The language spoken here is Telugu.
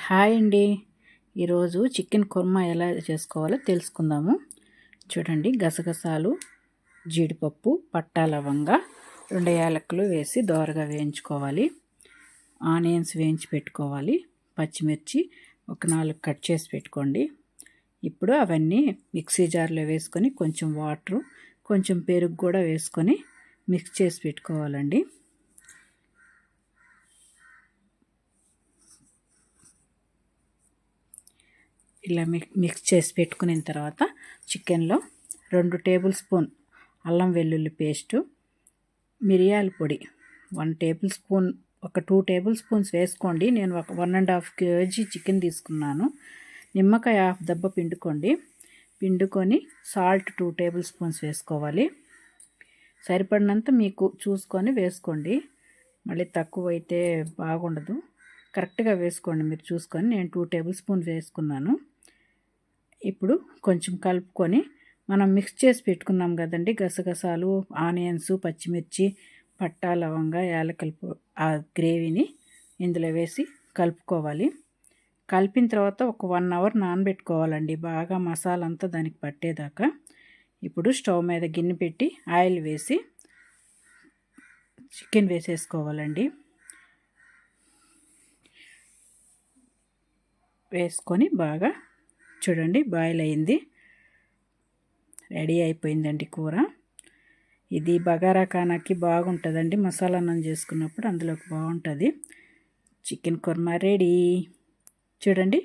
హాయ్ అండి. ఈరోజు చికెన్ కుర్మా ఎలా చేసుకోవాలో తెలుసుకుందాము. చూడండి, గసగసాలు, జీడిపప్పు, పట్టా లవంగా, 2 యాలకులు వేసి దోరగా వేయించుకోవాలి. ఆనియన్స్ వేయించి పెట్టుకోవాలి. పచ్చిమిర్చి ఒక 4 కట్ చేసి పెట్టుకోండి. ఇప్పుడు అవన్నీ మిక్సీ జార్లో వేసుకొని కొంచెం వాటరు, కొంచెం పెరుగు కూడా వేసుకొని మిక్స్ చేసి పెట్టుకోవాలండి. ఇలా మిక్స్ చేసి పెట్టుకున్న తర్వాత చికెన్లో 2 టేబుల్ స్పూన్ అల్లం వెల్లుల్లి పేస్టు, మిరియాల పొడి 1 టేబుల్ స్పూన్, ఒక 2 టేబుల్ స్పూన్స్ వేసుకోండి. నేను ఒక 1.5 kg చికెన్ తీసుకున్నాను. నిమ్మకాయ హాఫ్ దెబ్బ పిండుకొని సాల్ట్ 2 టేబుల్ స్పూన్స్ వేసుకోవాలి. సరిపడినంత మీకు చూసుకొని వేసుకోండి. మళ్ళీ తక్కువ అయితే బాగుండదు. కరెక్ట్గా వేసుకోండి మీరు చూసుకొని. నేను 2 టేబుల్ స్పూన్ వేసుకున్నాను. ఇప్పుడు కొంచెం కలుపుకొని మనం మిక్స్ చేసి పెట్టుకున్నాం కదండి, గసగసాలు, ఆనియన్స్, పచ్చిమిర్చి, పట్టా లవంగా, యాలకులు, ఆ గ్రేవీని ఇందులో వేసి కలుపుకోవాలి. కలిపిన తర్వాత ఒక 1 అవర్ నానబెట్టుకోవాలండి, బాగా మసాలా అంతా దానికి పట్టేదాకా. ఇప్పుడు స్టవ్ మీద గిన్నె పెట్టి ఆయిల్ వేసి చికెన్ వేసేసుకోవాలండి. వేసుకొని బాగా చూడండి, బాయిల్ అయింది, రెడీ అయిపోయిందండి కూర. ఇది బగారా ఖానాకి బాగుంటుందండి. మసాలా అన్నం చేసుకున్నప్పుడు అందులోకి బాగుంటుంది. Chicken kurma ready. చూడండి.